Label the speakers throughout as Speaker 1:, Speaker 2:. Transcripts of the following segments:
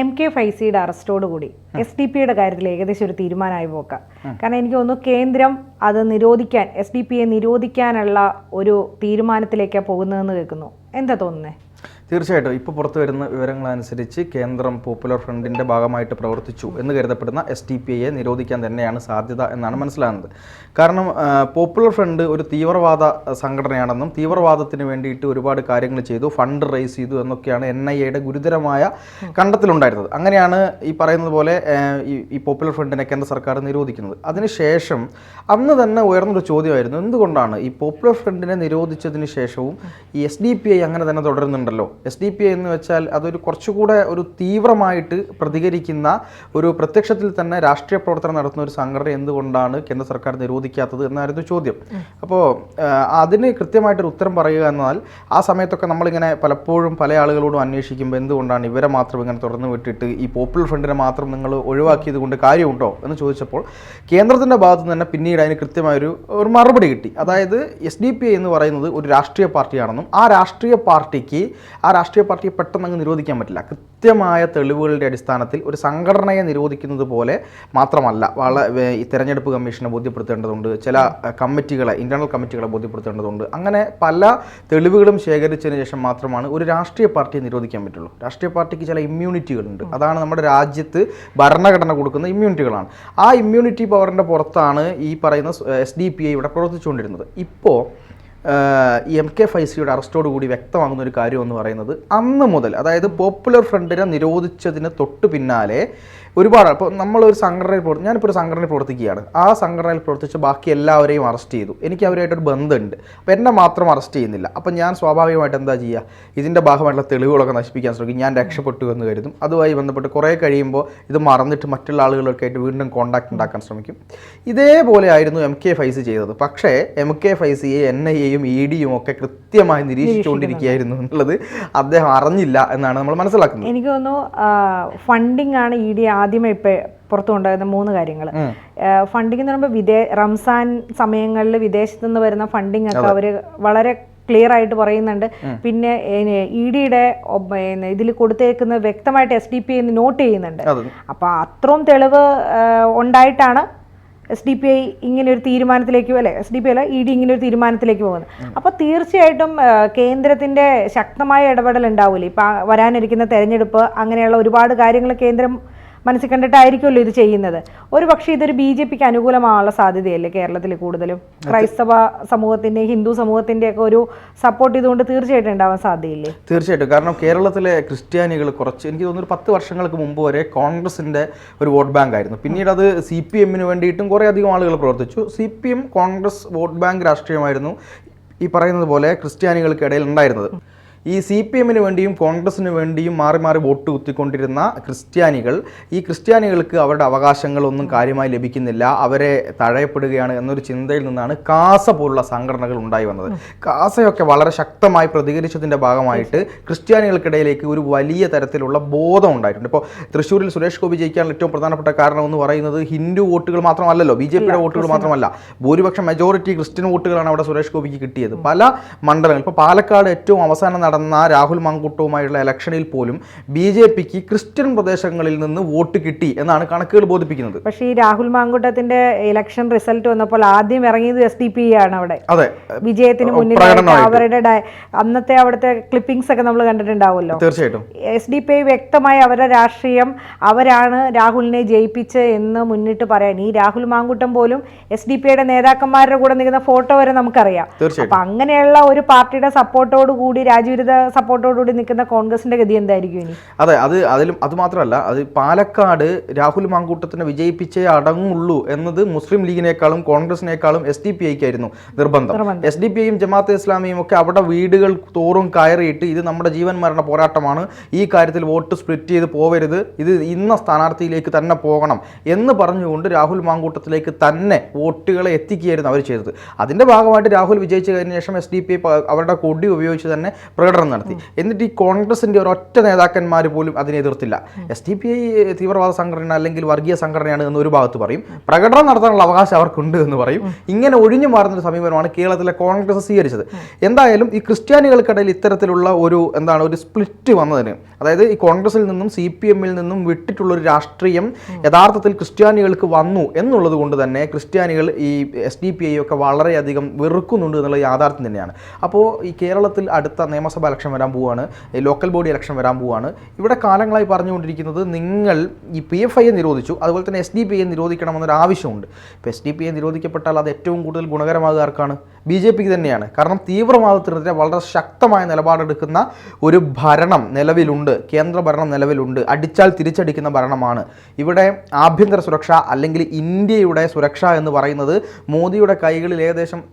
Speaker 1: MK ഫൈസിയുടെ അറസ്റ്റോടുകൂടി SDP കാര്യത്തിൽ ഏകദേശം ഒരു തീരുമാനമായി പോക്കാം. കാരണം എനിക്ക് തോന്നുന്നു കേന്ദ്രം അത് നിരോധിക്കാൻ, SDP നിരോധിക്കാനുള്ള ഒരു തീരുമാനത്തിലേക്കാണ് പോകുന്നതെന്ന് കേൾക്കുന്നു. എന്താ തോന്നുന്നത്?
Speaker 2: തീർച്ചയായിട്ടും ഇപ്പോൾ പുറത്തു വരുന്ന വിവരങ്ങളനുസരിച്ച് കേന്ദ്രം പോപ്പുലർ ഫ്രണ്ടിൻ്റെ ഭാഗമായിട്ട് പ്രവർത്തിച്ചു എന്ന് കരുതപ്പെടുന്ന SDP നിരോധിക്കാൻ തന്നെയാണ് സാധ്യത എന്നാണ് മനസ്സിലാകുന്നത്. കാരണം പോപ്പുലർ ഫ്രണ്ട് ഒരു തീവ്രവാദ സംഘടനയാണെന്നും തീവ്രവാദത്തിന് വേണ്ടിയിട്ട് ഒരുപാട് കാര്യങ്ങൾ ചെയ്തു, ഫണ്ട് റേസ് ചെയ്തു എന്നൊക്കെയാണ് NIAയുടെ ഗുരുതരമായ കണ്ടെത്തലുണ്ടായിരുന്നത്. അങ്ങനെയാണ് ഈ പറയുന്നത് പോലെ ഈ പോപ്പുലർ ഫ്രണ്ടിനെ കേന്ദ്ര സർക്കാർ നിരോധിക്കുന്നത്. അതിനുശേഷം അന്ന് തന്നെ ഉയർന്നൊരു ചോദ്യമായിരുന്നു, എന്തുകൊണ്ടാണ് ഈ പോപ്പുലർ ഫ്രണ്ടിനെ നിരോധിച്ചതിന് ശേഷവും ഈ SDP അങ്ങനെ തന്നെ തുടരുന്നുണ്ടല്ലോ. SDP എന്ന് വെച്ചാൽ അതൊരു കുറച്ചുകൂടെ ഒരു തീവ്രമായിട്ട് പ്രതികരിക്കുന്ന ഒരു പ്രത്യക്ഷത്തിൽ തന്നെ രാഷ്ട്രീയ പ്രവർത്തനം നടത്തുന്ന ഒരു സംഘടന എന്തുകൊണ്ടാണ് കേന്ദ്ര സർക്കാർ നിരോധിക്കാത്തത് എന്നായിരുന്നു ചോദ്യം. അപ്പോൾ അതിന് കൃത്യമായിട്ടൊരു ഉത്തരം പറയുക എന്നാൽ ആ സമയത്തൊക്കെ നമ്മളിങ്ങനെ പലപ്പോഴും പല ആളുകളോടും അന്വേഷിക്കുമ്പോൾ എന്തുകൊണ്ടാണ് ഇവരെ മാത്രം ഇങ്ങനെ തുറന്നു വിട്ടിട്ട് ഈ പോപ്പുലർ ഫ്രണ്ടിനെ മാത്രം നിങ്ങൾ ഒഴിവാക്കിയത് കൊണ്ട് കാര്യമുണ്ടോ എന്ന് ചോദിച്ചപ്പോൾ കേന്ദ്രത്തിൻ്റെ ഭാഗത്ത് നിന്ന് തന്നെ പിന്നീട് അതിന് കൃത്യമായൊരു മറുപടി കിട്ടി. അതായത് SDP എന്ന് പറയുന്നത് ഒരു രാഷ്ട്രീയ പാർട്ടിയാണെന്നും ആ രാഷ്ട്രീയ പാർട്ടിയെ പെട്ടെന്ന് അങ്ങ് നിരോധിക്കാൻ പറ്റില്ല. കൃത്യമായ തെളിവുകളുടെ അടിസ്ഥാനത്തിൽ ഒരു സംഘടനയെ നിരോധിക്കുന്നത് പോലെ മാത്രമല്ല, ഈ തെരഞ്ഞെടുപ്പ് കമ്മീഷനെ ബോധ്യപ്പെടുത്തേണ്ടതുണ്ട്, ചില കമ്മിറ്റികളെ, ഇന്റേണൽ കമ്മിറ്റികളെ ബോധ്യപ്പെടുത്തേണ്ടതുണ്ട്. അങ്ങനെ പല തെളിവുകളും ശേഖരിച്ചതിന് ശേഷം മാത്രമാണ് ഒരു രാഷ്ട്രീയ പാർട്ടിയെ നിരോധിക്കാൻ പറ്റുള്ളൂ. രാഷ്ട്രീയ പാർട്ടിക്ക് ചില ഇമ്മ്യൂണിറ്റികളുണ്ട്. അതാണ് നമ്മുടെ രാജ്യത്ത് ഭരണഘടന കൊടുക്കുന്ന ഇമ്മ്യൂണിറ്റികളാണ്. ആ ഇമ്മ്യൂണിറ്റി പവറിൻ്റെ പുറത്താണ് ഈ പറയുന്ന SDP ഇവിടെ പ്രവർത്തിച്ചുകൊണ്ടിരുന്നത്. ഇപ്പോൾ ഈ MK ഫൈസിയുടെ അറസ്റ്റോട് കൂടി വ്യക്തമാകുന്ന ഒരു കാര്യം എന്ന് പറയുന്നത് അന്ന് മുതൽ, അതായത് പോപ്പുലർ ഫ്രണ്ടിനെ നിരോധിച്ചതിന് തൊട്ട് പിന്നാലെ ഒരുപാട്, അപ്പോൾ നമ്മളൊരു സംഘടനയിൽ ഞാനിപ്പോൾ ഒരു സംഘടനയിൽ പ്രവർത്തിക്കുകയാണ്, ആ സംഘടനയിൽ പ്രവർത്തിച്ച് ബാക്കി എല്ലാവരെയും അറസ്റ്റ് ചെയ്തു, എനിക്ക് അവരുമായിട്ടൊരു ബന്ധമുണ്ട്, അപ്പോൾ എന്നെ മാത്രം അറസ്റ്റ് ചെയ്യുന്നില്ല. അപ്പം ഞാൻ സ്വാഭാവികമായിട്ട് എന്താ ചെയ്യുക, ഇതിൻ്റെ ഭാഗമായിട്ടുള്ള തെളിവുകളൊക്കെ നശിപ്പിക്കാൻ ശ്രമിക്കും, ഞാൻ രക്ഷപ്പെട്ടു എന്ന് കരുതും. അതുമായി ബന്ധപ്പെട്ട് കുറേ കഴിയുമ്പോൾ ഇത് മറന്നിട്ട് മറ്റുള്ള ആളുകളൊക്കെ ആയിട്ട് വീണ്ടും കോൺടാക്ട് ഉണ്ടാക്കാൻ ശ്രമിക്കും. ഇതേപോലെ ആയിരുന്നു MK ഫൈസി ചെയ്തത്. പക്ഷേ MK ഫൈസിയെ NIAയും EDയും ഒക്കെ കൃത്യമായി നിരീക്ഷിച്ചുകൊണ്ടിരിക്കുകയായിരുന്നു എന്നുള്ളത് അദ്ദേഹം അറിഞ്ഞില്ല എന്നാണ് നമ്മൾ മനസ്സിലാക്കുന്നത്.
Speaker 1: എനിക്ക് തോന്നുന്നു ഫണ്ടിങ് ആണ് ED ആദ്യമേ ഇപ്പം പുറത്തു കൊണ്ടുവരുന്ന 3 കാര്യങ്ങൾ. ഫണ്ടിങ് എന്ന് പറയുമ്പോൾ റംസാൻ സമയങ്ങളിൽ വിദേശത്തു നിന്ന് വരുന്ന ഫണ്ടിങ് ഒക്കെ അവർ വളരെ ക്ലിയർ ആയിട്ട് പറയുന്നുണ്ട്. പിന്നെ EDയുടെ ഇതിൽ കൊടുത്തേക്കുന്ന വ്യക്തമായിട്ട് SDP നോട്ട് ചെയ്യുന്നുണ്ട്. അപ്പൊ അത്രയും തെളിവ് ഉണ്ടായിട്ടാണ് SDP ഇങ്ങനെ ഒരു തീരുമാനത്തിലേക്ക്, അല്ലെ SDP അല്ല ED ഇങ്ങനെ ഒരു തീരുമാനത്തിലേക്ക് പോകുന്നത്. അപ്പോൾ തീർച്ചയായിട്ടും കേന്ദ്രത്തിന്റെ ശക്തമായ ഇടപെടൽ ഉണ്ടാവില്ലേ. ഇപ്പം വരാനിരിക്കുന്ന തെരഞ്ഞെടുപ്പ്, അങ്ങനെയുള്ള ഒരുപാട് കാര്യങ്ങൾ കേന്ദ്രം മനസ്സിൽ കണ്ടിട്ടായിരിക്കുമല്ലോ ഇത് ചെയ്യുന്നത്. ഒരു പക്ഷേ ഇതൊരു BJPക്ക് അനുകൂലമാകാനുള്ള സാധ്യതയല്ലേ കേരളത്തിൽ കൂടുതലും? ക്രൈസ്തവ സമൂഹത്തിന്റെ, ഹിന്ദു സമൂഹത്തിന്റെ ഒക്കെ ഒരു സപ്പോർട്ട് ഇതുകൊണ്ട് തീർച്ചയായിട്ടും ഉണ്ടാവാൻ സാധ്യതയില്ലേ?
Speaker 2: തീർച്ചയായിട്ടും. കാരണം കേരളത്തിലെ ക്രിസ്ത്യാനികൾ എനിക്ക് തോന്നുന്നു 10 വർഷങ്ങൾക്ക് മുമ്പ് വരെ കോൺഗ്രസിന്റെ ഒരു വോട്ട് ബാങ്ക് ആയിരുന്നു. പിന്നീട് അത് CPMന് വേണ്ടിയിട്ടും കുറേ അധികം ആളുകൾ പ്രവർത്തിച്ചു. CPM കോൺഗ്രസ് വോട്ട് ബാങ്ക് രാഷ്ട്രീയമായിരുന്നു ഈ പറയുന്നത് പോലെ ക്രിസ്ത്യാനികൾക്കിടയിൽ ഉണ്ടായിരുന്നത്. ഈ CPMന് വേണ്ടിയും കോൺഗ്രസിന് വേണ്ടിയും മാറി മാറി വോട്ട് കുത്തിക്കൊണ്ടിരുന്ന ഈ ക്രിസ്ത്യാനികൾക്ക് അവരുടെ അവകാശങ്ങളൊന്നും കാര്യമായി ലഭിക്കുന്നില്ല, അവരെ തഴയപ്പെടുകയാണ് എന്നൊരു ചിന്തയിൽ നിന്നാണ് കാസ പോലുള്ള സംഘടനകൾ ഉണ്ടായി വന്നത്. കാസയൊക്കെ വളരെ ശക്തമായി പ്രതികരിച്ചതിൻ്റെ ഭാഗമായിട്ട് ക്രിസ്ത്യാനികൾക്കിടയിലേക്ക് ഒരു വലിയ തരത്തിലുള്ള ബോധം ഉണ്ടായിട്ടുണ്ട്. ഇപ്പോൾ തൃശ്ശൂരിൽ സുരേഷ് ഗോപി ജയിക്കാനുള്ള ഏറ്റവും പ്രധാനപ്പെട്ട കാരണം എന്ന് പറയുന്നത് ഹിന്ദു വോട്ടുകൾ മാത്രമല്ലല്ലോ, BJPയുടെ വോട്ടുകൾ മാത്രമല്ല, ഭൂരിപക്ഷം മെജോറിറ്റി ക്രിസ്ത്യൻ വോട്ടുകളാണ് അവിടെ സുരേഷ് ഗോപിക്ക് കിട്ടിയത്. പല മണ്ഡലങ്ങൾ, ഇപ്പോൾ പാലക്കാട് ഏറ്റവും അവസാനം നടന്ന രാഹുൽ മാങ്കൂട്ടവുമായുള്ള ഇലക്ഷനിൽ പോലും BJPക്ക് ക്രിസ്ത്യൻ പ്രദേശങ്ങളിൽ നിന്ന് വോട്ട് കിട്ടി എന്നാണ് കണക്കുകൾ ബോധിപ്പിക്കുന്നത്.
Speaker 1: പക്ഷേ ഈ രാഹുൽ മാങ്കൂട്ടത്തിന്റെ ഇലക്ഷൻ റിസൾട്ട് വന്നപ്പോൾ ആദ്യം ഇറങ്ങിയത് SDP ആണ് അവിടെ.
Speaker 2: അതെ,
Speaker 1: വിജയത്തിന് മുന്നിൽ അവരുടെ അന്നത്തെ അവിടുത്തെ ക്ലിപ്പിംഗ്സ് ഒക്കെ നമ്മൾ കണ്ടിട്ടുണ്ടാവുമല്ലോ.
Speaker 2: തീർച്ചയായിട്ടും
Speaker 1: SDP വ്യക്തമായി അവരുടെ രാഷ്ട്രീയം, അവരാണ് രാഹുലിനെ ജയിപ്പിച്ച് എന്ന് മുന്നിട്ട് പറയാൻ. ഈ രാഹുൽ മാങ്കൂട്ടം പോലും SDP നേതാക്കന്മാരുടെ കൂടെ നിൽക്കുന്ന ഫോട്ടോ വരെ നമുക്കറിയാം. അപ്പൊ അങ്ങനെയുള്ള ഒരു പാർട്ടിയുടെ സപ്പോർട്ടോട് കൂടി, രാജ്യവിരുദ്ധ സപ്പോർട്ടോടുകൂടി നിൽക്കുന്ന കോൺഗ്രസിന്റെ ഗതി എന്തായിരിക്കും ഇനി?
Speaker 2: അതെ, അത് മാത്രമല്ല, അത് പാലക്കാട് രാഹുൽ മാങ്കൂട്ടത്തിനെ വിജയിപ്പിച്ചേ അടങ്ങുള്ളൂ എന്നത് മുസ്ലിം ലീഗിനേക്കാളും കോൺഗ്രസിനേക്കാളും SDP-ക്കായിരുന്നു നിർബന്ധം. SDP-യും ജമാഅത്തെ ഇസ്ലാമിയും ഒക്കെ അവിടെ വീടുകൾ തോറും കയറിയിട്ട് ഇത് നമ്മുടെ ജീവൻ മരണ പോരാട്ടമാണ്, ഈ കാര്യത്തിൽ വോട്ട് സ്പ്ലിറ്റ് ചെയ്ത് പോവരുത്, ഇത് ഇന്ന സ്ഥാനാർത്ഥിയിലേക്ക് തന്നെ പോകണം എന്ന് പറഞ്ഞുകൊണ്ട് രാഹുൽ മാങ്കൂട്ടത്തിലേക്ക് തന്നെ വോട്ടുകളെ എത്തിക്കുകയായിരുന്നു അവർ ചെയ്തത്. അതിന്റെ ഭാഗമായിട്ട് രാഹുൽ വിജയിച്ചു കഴിഞ്ഞ ശേഷം SDP അവരുടെ കൊടി ഉപയോഗിച്ച് തന്നെ പ്രകടനം നടത്തി. എന്നിട്ട് ഈ കോൺഗ്രസിന്റെ ഒരൊറ്റ നേതാക്കന്മാർ പോലും അതിനെ എതിർത്തില്ല. SDPI തീവ്രവാദ സംഘടന അല്ലെങ്കിൽ വർഗീയ സംഘടനയാണ് എന്ന് ഒരു ഭാഗത്ത് പറയും, പ്രകടനം നടത്താനുള്ള അവകാശം അവർക്കുണ്ട് എന്ന് പറയും. ഇങ്ങനെ ഒഴിഞ്ഞു മാറുന്ന ഒരു സമീപനമാണ് കേരളത്തിലെ കോൺഗ്രസ് സ്വീകരിച്ചത്. എന്തായാലും ഈ ക്രിസ്ത്യാനികൾക്കിടയിൽ ഇത്തരത്തിലുള്ള ഒരു ഒരു സ്പ്ലിറ്റ് വന്നതിന്, അതായത് ഈ കോൺഗ്രസിൽ നിന്നും CPM-ൽ നിന്നും വിട്ടിട്ടുള്ളൊരു രാഷ്ട്രീയം യഥാർത്ഥത്തിൽ ക്രിസ്ത്യാനികൾക്ക് വന്നു എന്നുള്ളത് കൊണ്ട് തന്നെ ക്രിസ്ത്യാനികൾ ഈ SDPI ഒക്കെ വളരെയധികം വെറുക്കുന്നുണ്ട് എന്നുള്ള യാഥാർത്ഥ്യം തന്നെയാണ്. അപ്പോൾ ഈ കേരളത്തിൽ അടുത്ത നിയമസഭാ ഇലക്ഷൻ വരാൻ പോവുകയാണ്, ലോക്കൽ ബോഡി ഇലക്ഷൻ വരാൻ പോവുകയാണ്. ഇവിടെ കാലങ്ങളായി പറഞ്ഞുകൊണ്ടിരിക്കുന്നത് നിങ്ങൾ ഈ PFIയെ നിരോധിച്ചു, അതുപോലെ തന്നെ SDPIയെ നിരോധിക്കണമെന്നൊരു ആവശ്യമുണ്ട്. ഇപ്പോൾ SDPIയെ നിരോധിക്കപ്പെട്ടാൽ അത് ഏറ്റവും കൂടുതൽ ഗുണകരമാകുക ആർക്കാണ്? BJPക്ക് തന്നെയാണ്. കാരണം തീവ്രവാദത്തിനെതിരെ വളരെ ശക്തമായ നിലപാടെടുക്കുന്ന ഒരു ഭരണം നിലവിലുണ്ട്, കേന്ദ്ര ഭരണം നിലവിലുണ്ട്, അടിച്ചാൽ തിരിച്ചടിക്കുന്ന ഭരണമാണ്. ഇവിടെ ആഭ്യന്തര സുരക്ഷ അല്ലെങ്കിൽ ഇന്ത്യയുടെ സുരക്ഷ എന്ന് പറയുന്നത് മോദിയുടെ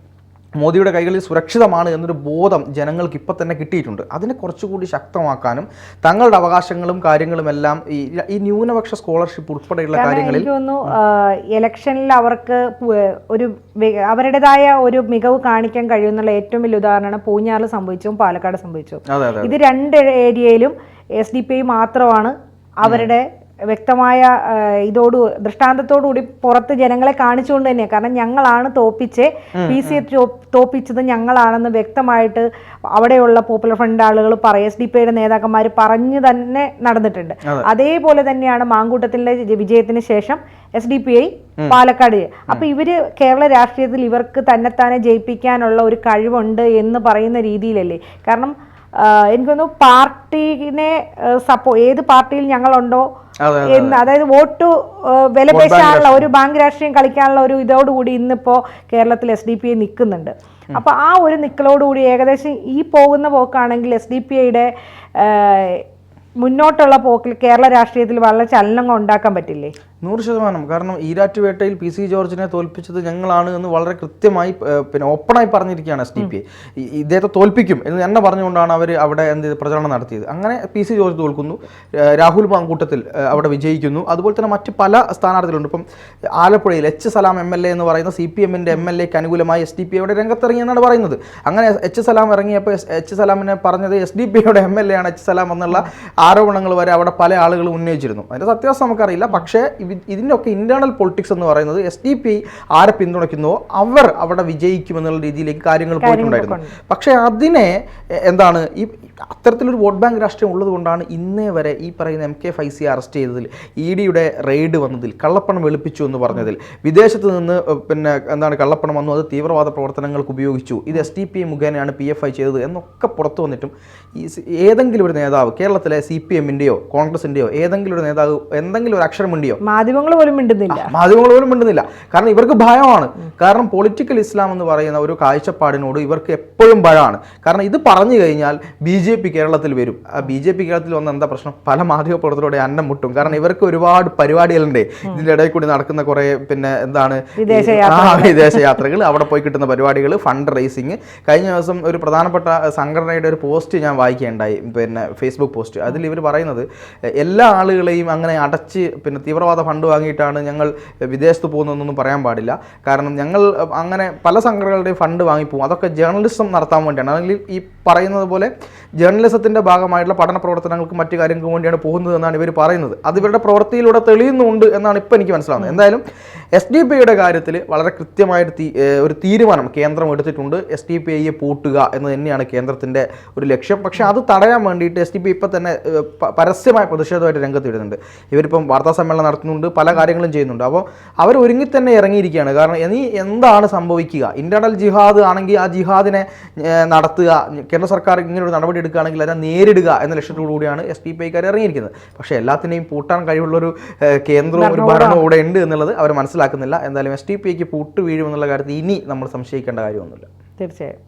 Speaker 2: കൈകളിൽ സുരക്ഷിതമാണ് എന്നൊരു ബോധം ജനങ്ങൾക്ക് ഇപ്പം തന്നെ കിട്ടിയിട്ടുണ്ട്. അതിനെ കുറച്ചുകൂടി ശക്തമാക്കാനും തങ്ങളുടെ അവകാശങ്ങളും കാര്യങ്ങളുമെല്ലാം ഈ ന്യൂനപക്ഷ സ്കോളർഷിപ്പ് ഉൾപ്പെടെയുള്ള കാര്യങ്ങളിൽ
Speaker 1: എനിക്ക് തോന്നുന്നു ഇലക്ഷനിൽ അവർക്ക് അവരുടേതായ ഒരു മികവ് കാണിക്കാൻ കഴിയുന്നുള്ള ഏറ്റവും വലിയ ഉദാഹരണമാണ് പൂഞ്ഞാറിൽ സംഭവിച്ചതും പാലക്കാട് സംഭവിച്ചതും. ഇത് രണ്ട് ഏരിയയിലും SDPI മാത്രമാണ് അവരുടെ വ്യക്തമായ ദൃഷ്ടാന്തത്തോടുകൂടി പുറത്ത് ജനങ്ങളെ കാണിച്ചുകൊണ്ട് തന്നെയാണ്. കാരണം ഞങ്ങളാണ് PC തോപ്പിച്ചത് ഞങ്ങളാണെന്ന് വ്യക്തമായിട്ട് അവിടെയുള്ള പോപ്പുലർ ഫ്രണ്ട് ആളുകൾ പറയും, SDPIയുടെ നേതാക്കന്മാർ പറഞ്ഞു തന്നെ നടന്നിട്ടുണ്ട്. അതേപോലെ തന്നെയാണ് മാങ്കൂട്ടത്തിലെ വിജയത്തിന് ശേഷം SDPI പാലക്കാട്. അപ്പൊ ഇവര് കേരള രാഷ്ട്രീയത്തിൽ ഇവർക്ക് തന്നെത്താനെ ജയിപ്പിക്കാനുള്ള ഒരു കഴിവുണ്ട് എന്ന് പറയുന്ന രീതിയിലല്ലേ. കാരണം എനിക്കൊന്നു പാർട്ടിനെ ഏത് പാർട്ടിയിൽ ഞങ്ങളുണ്ടോ എന്ന്, അതായത് വോട്ട് വിലപേശാനുള്ള ഒരു ബാങ്ക് രാഷ്ട്രീയം കളിക്കാനുള്ള ഒരു ഇതോടുകൂടി ഇന്നിപ്പോ കേരളത്തിൽ SDPI നിൽക്കുന്നുണ്ട്. അപ്പൊ ആ ഒരു നിക്കലോടുകൂടി ഏകദേശം ഈ പോകുന്ന പോക്കാണെങ്കിൽ SDPIയുടെ മുന്നോട്ടുള്ള പോക്കിൽ കേരള രാഷ്ട്രീയത്തിൽ വളരെ ചലനങ്ങൾ ഉണ്ടാക്കാൻ പറ്റില്ലേ?
Speaker 2: 100%. കാരണം ഈരാറ്റുപേട്ടയിൽ PC ജോർജിനെ തോൽപ്പിച്ചത് ഞങ്ങളാണ് എന്ന് വളരെ കൃത്യമായി ഓപ്പണായി പറഞ്ഞിരിക്കുകയാണ് SDPI. ഇദ്ദേഹത്തെ തോൽപ്പിക്കും എന്ന് തന്നെ പറഞ്ഞുകൊണ്ടാണ് അവർ അവിടെ പ്രചരണം നടത്തിയത്. അങ്ങനെ PC ജോർജ് തോൽക്കുന്നു, രാഹുൽ മാങ്കൂട്ടത്തിൽ അവിടെ വിജയിക്കുന്നു. അതുപോലെ തന്നെ മറ്റ് പല സ്ഥാനാർത്ഥികളുണ്ട്. ഇപ്പം ആലപ്പുഴയിൽ സലാം MLA എന്ന് പറയുന്ന CPM-ന്റെ MLAക്ക് അനുകൂലമായി SDPI അവിടെ രംഗത്തിറങ്ങിയെന്നാണ് പറയുന്നത്. അങ്ങനെ സലാം ഇറങ്ങിയപ്പോൾ സലാമിനെ പറഞ്ഞത് SDPIയുടെ MLA ആണ് സലാം എന്നുള്ള ആരോപണങ്ങൾ വരെ അവിടെ പല ആളുകളും ഉന്നയിച്ചിരുന്നു. അതിൻ്റെ സത്യാവസ്ഥ നമുക്കറിയില്ല. പക്ഷേ ഇതിൻ്റെയൊക്കെ ഇന്റേണൽ പൊളിറ്റിക്സ് എന്ന് പറയുന്നത് SDPI ആരെ പിന്തുണയ്ക്കുന്നോ അവർ അവിടെ വിജയിക്കുമെന്നുള്ള രീതിയിലേക്ക് കാര്യങ്ങൾ പോയിട്ടുണ്ടായിരുന്നു. പക്ഷേ അതിനെ ഈ അത്തരത്തിലൊരു വോട്ട് ബാങ്ക് രാഷ്ട്രീയം ഉള്ളത് കൊണ്ടാണ് ഇന്നേ വരെ ഈ പറയുന്ന MK ഫൈസിയെ അറസ്റ്റ് ചെയ്തതിൽ, EDയുടെ റെയ്ഡ് വന്നതിൽ, കള്ളപ്പണം വെളുപ്പിച്ചു എന്ന് പറഞ്ഞതിൽ, വിദേശത്ത് നിന്ന് കള്ളപ്പണം വന്നു, അത് തീവ്രവാദ പ്രവർത്തനങ്ങൾക്ക് ഉപയോഗിച്ചു, ഇത് SDPI മുഖേനയാണ് PFI ചെയ്തത് എന്നൊക്കെ പുറത്തു വന്നിട്ടും ഏതെങ്കിലും ഒരു നേതാവ് കേരളത്തിലെ CPM-ന്റെയോ കോൺഗ്രസിന്റെയോ ഏതെങ്കിലും ഒരു നേതാവ് എന്തെങ്കിലും ഒരു അക്ഷരം മിണ്ടിയോ?
Speaker 1: മാധ്യമങ്ങൾ പോലും
Speaker 2: മിണ്ടുന്നില്ല. കാരണം ഇവർക്ക് ഭയമാണ്. കാരണം പൊളിറ്റിക്കൽ ഇസ്ലാം എന്ന് പറയുന്ന ഒരു കാഴ്ചപ്പാടിനോട് ഇവർക്ക് എപ്പോഴും ഭയമാണ്. കാരണം ഇത് പറഞ്ഞു കഴിഞ്ഞാൽ BJP കേരളത്തിൽ വരും. BJP കേരളത്തിൽ വന്ന എന്താ പ്രശ്നം? പല മാധ്യമ പ്രവർത്തകരോടെ അന്നം മുട്ടും. കാരണം ഇവർക്ക് ഒരുപാട് പരിപാടികളുണ്ട്. ഇതിൻ്റെ ഇടയിൽ കൂടി നടക്കുന്ന കുറെ വിദേശ യാത്രകൾ, അവിടെ പോയി കിട്ടുന്ന പരിപാടികൾ, ഫണ്ട് റേസിങ്. കഴിഞ്ഞ ദിവസം ഒരു പ്രധാനപ്പെട്ട സംഘടനയുടെ ഒരു പോസ്റ്റ് ഞാൻ വായിക്കുകയുണ്ടായി, Facebook പോസ്റ്റ്. അതിൽ ഇവർ പറയുന്നത് എല്ലാ ആളുകളെയും അങ്ങനെ അടച്ച് തീവ്രവാദ ഫണ്ട് വാങ്ങിയിട്ടാണ് ഞങ്ങൾ വിദേശത്ത് പോകുന്നതെന്നൊന്നും പറയാൻ പാടില്ല. കാരണം ഞങ്ങൾ അങ്ങനെ പല സംഘടനകളുടെയും ഫണ്ട് വാങ്ങിപ്പോകും. അതൊക്കെ ജേർണലിസം നടത്താൻ വേണ്ടിയാണ്. അല്ലെങ്കിൽ ഈ പറയുന്നത് പോലെ ജേർണലിസത്തിൻ്റെ ഭാഗമായിട്ടുള്ള പഠന പ്രവർത്തനങ്ങൾക്കും മറ്റു കാര്യങ്ങൾക്കും വേണ്ടിയാണ് പോകുന്നത് എന്നാണ് ഇവർ പറയുന്നത്. അത് ഇവരുടെ പ്രവൃത്തിയിലൂടെ തെളിയുന്നുണ്ട് എന്നാണ് ഇപ്പോൾ എനിക്ക് മനസ്സിലാവുന്നത്. എന്തായാലും SDPIയുടെ കാര്യത്തിൽ വളരെ കൃത്യമായിട്ട് ഒരു തീരുമാനം കേന്ദ്രം എടുത്തിട്ടുണ്ട്. SDPIയെ പൂട്ടുക എന്ന് തന്നെയാണ് കേന്ദ്രത്തിൻ്റെ ഒരു ലക്ഷ്യം. പക്ഷേ അത് തടയാൻ വേണ്ടിയിട്ട് SDPI ഇപ്പം തന്നെ പരസ്യമായ പ്രതിഷേധമായിട്ട് രംഗത്ത് വരുന്നുണ്ട്. ഇവരിപ്പം വാർത്താ സമ്മേളനം നടത്തുന്നുണ്ട്, പല കാര്യങ്ങളും ചെയ്യുന്നുണ്ട്. അപ്പോൾ അവർ ഒരുങ്ങി തന്നെ ഇറങ്ങിയിരിക്കുകയാണ്. കാരണം ഇനി എന്താണ് സംഭവിക്കുക? ഇന്റേണൽ ജിഹാദ് ആണെങ്കിൽ ആ ജിഹാദിനെ നടത്തുക, കേന്ദ്ര സർക്കാർ ഇങ്ങനെ ഒരു നടപടി എടുക്കുകയാണെങ്കിൽ അതിനെ നേരിടുക എന്ന ലക്ഷ്യത്തോടു കൂടിയാണ് SDPIക്കാർ ഇറങ്ങിയിരിക്കുന്നത്. പക്ഷേ എല്ലാത്തിനെയും പൂട്ടാൻ കഴിവുള്ളൊരു കേന്ദ്രവും ഒരു ഭരണവും ഇവിടെ ഉണ്ട് എന്നുള്ളത് അവർ മനസ്സിലാക്കുന്നില്ല. എന്തായാലും SDPIക്ക് പൂട്ട് വീഴുമെന്നുള്ള കാര്യത്തിൽ ഇനി നമ്മൾ സംശയിക്കേണ്ട കാര്യമൊന്നുമില്ല.
Speaker 1: തീർച്ചയായും.